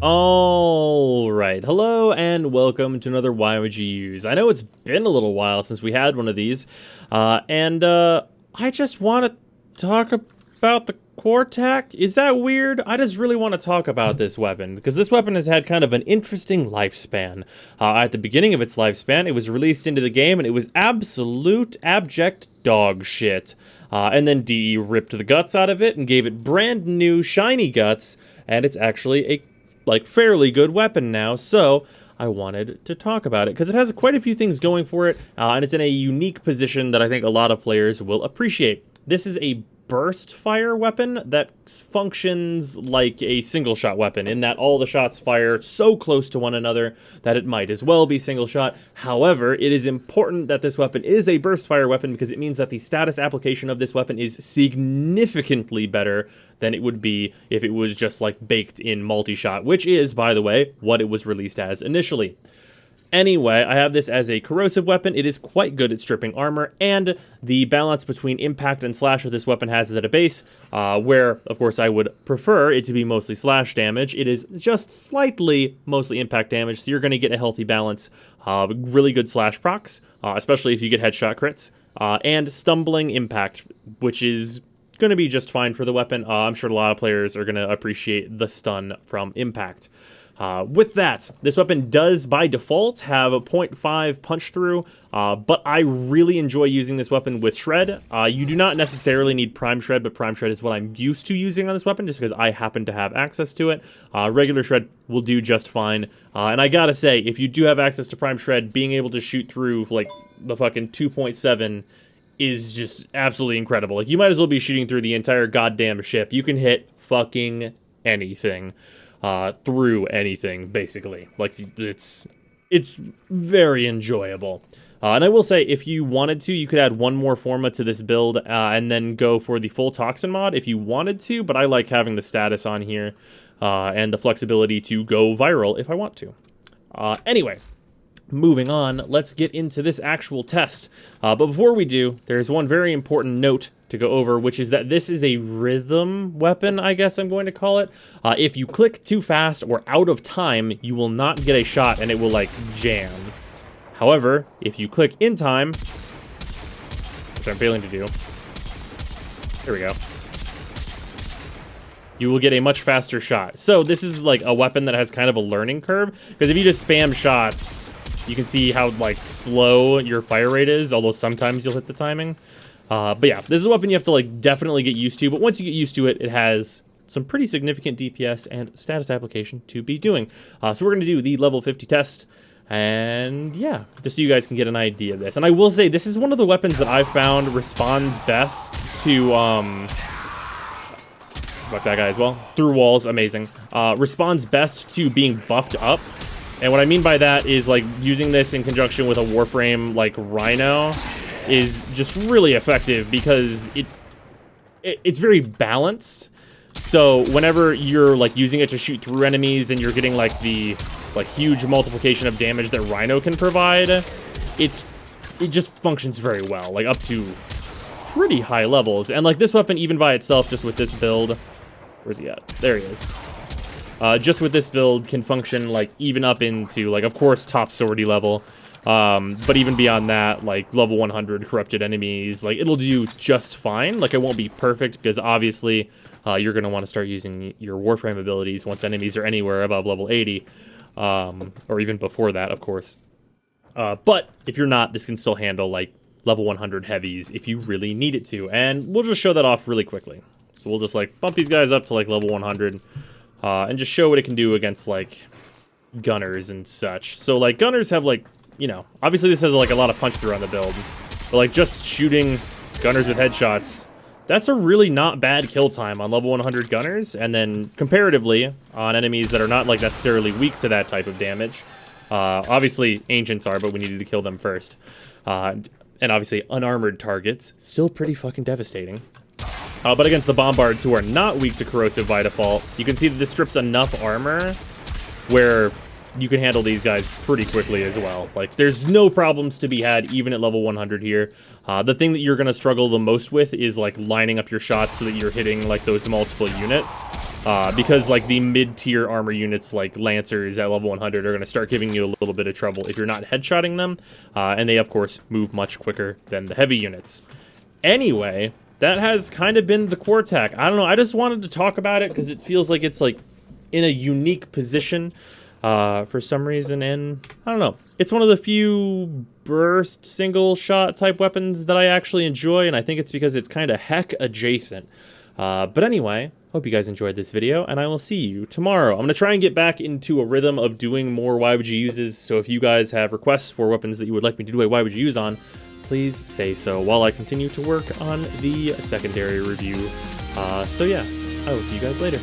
All right, hello and welcome to another Why Would You Use. I know it's been a little while since we had one of these, and I just want to talk about the Quartakk. Is that weird? I just really want to talk about this weapon, because this weapon has had kind of an interesting lifespan. At the beginning of its lifespan, it was released into the game, and it was absolute abject dog shit. And then DE ripped the guts out of it and gave it brand new shiny guts, and it's actually a fairly good weapon now, so I wanted to talk about it because it has quite a few things going for it, and it's in a unique position that I think a lot of players will appreciate. This is a burst fire weapon that functions like a single shot weapon in that all the shots fire so close to one another that it might as well be single shot. However, it is important that this weapon is a burst fire weapon because it means that the status application of this weapon is significantly better than it would be if it was just like baked in multi-shot, which is, by the way, what it was released as initially. Anyway, I have this as a corrosive weapon. It is quite good at stripping armor, and the balance between impact and slash that this weapon has is at a base, where, of course, I would prefer it to be mostly slash damage. It is just slightly mostly impact damage, so you're going to get a healthy balance of really good slash procs, especially if you get headshot crits, and stumbling impact, which is going to be just fine for the weapon. I'm sure a lot of players are going to appreciate the stun from impact. With that, this weapon does, by default, have a 0.5 punch through, but I really enjoy using this weapon with Shred. You do not necessarily need Prime Shred, but Prime Shred is what I'm used to using on this weapon, just because I happen to have access to it. Regular Shred will do just fine, and I gotta say, if you do have access to Prime Shred, being able to shoot through, like, the fucking 2.7 is just absolutely incredible. Like, you might as well be shooting through the entire goddamn ship. You can hit fucking anything. Through anything, basically. Like, it's very enjoyable. And I will say, if you wanted to, you could add one more forma to this build, and then go for the full Toxin mod if you wanted to, but I like having the status on here, and the flexibility to go viral if I want to. Anyway, moving on, let's get into this actual test. But before we do, there's one very important note to go over, which is that this is a rhythm weapon, I guess I'm going to call it. If you click too fast or out of time, you will not get a shot and it will, like, jam. However, if you click in time, which I'm failing to do, there we go, you will get a much faster shot. So this is, like, a weapon that has kind of a learning curve, because if you just spam shots, you can see how, like, slow your fire rate is, although sometimes you'll hit the timing. But yeah, this is a weapon you have to, like, definitely get used to, but once you get used to it, it has some pretty significant DPS and status application to be doing. So we're going to do the level 50 test, and yeah, just so you guys can get an idea of this. And I will say, this is one of the weapons that I've found responds best to, fuck that guy as well. Through walls, amazing. Responds best to being buffed up. And what I mean by that is, like, using this in conjunction with a Warframe like Rhino is just really effective because it's very balanced. So whenever you're, like, using it to shoot through enemies and you're getting, like, the, like, huge multiplication of damage that Rhino can provide, it just functions very well, like, up to pretty high levels. And, like, this weapon, even by itself, just with this build, where's he at? There he is. Just with this build, can function, like, even up into, like, of course, top swordy level. But even beyond that, like, level 100 corrupted enemies, like, it'll do just fine. Like, it won't be perfect, because obviously, you're going to want to start using your Warframe abilities once enemies are anywhere above level 80. Or even before that, of course. But if you're not, this can still handle, like, level 100 heavies if you really need it to. And we'll just show that off really quickly. So we'll just, like, bump these guys up to, like, level 100. And just show what it can do against, like, gunners and such. So, like, gunners have, like, you know, obviously this has, like, a lot of punch through on the build. But, like, just shooting gunners with headshots, that's a really not bad kill time on level 100 gunners. And then, comparatively, on enemies that are not, like, necessarily weak to that type of damage. Obviously, ancients are, but we needed to kill them first. And obviously, unarmored targets, still pretty fucking devastating. But against the bombards, who are not weak to corrosive by default, you can see that this strips enough armor where you can handle these guys pretty quickly as well. Like, there's no problems to be had even at level 100 here. The thing that you're going to struggle the most with is, like, lining up your shots so that you're hitting, like, those multiple units. because like the mid-tier armor units like Lancers at level 100 are going to start giving you a little bit of trouble if you're not headshotting them, and they of course move much quicker than the heavy units. Anyway, that has kind of been the Quartakk. I don't know, I just wanted to talk about it because it feels like it's like in a unique position for some reason, and I don't know. It's one of the few burst single shot type weapons that I actually enjoy, and I think it's because it's kind of heck adjacent. But anyway, hope you guys enjoyed this video, and I will see you tomorrow. I'm going to try and get back into a rhythm of doing more why would you uses, so if you guys have requests for weapons that you would like me to do a why would you use on, please say so while I continue to work on the secondary review. So yeah, I will see you guys later.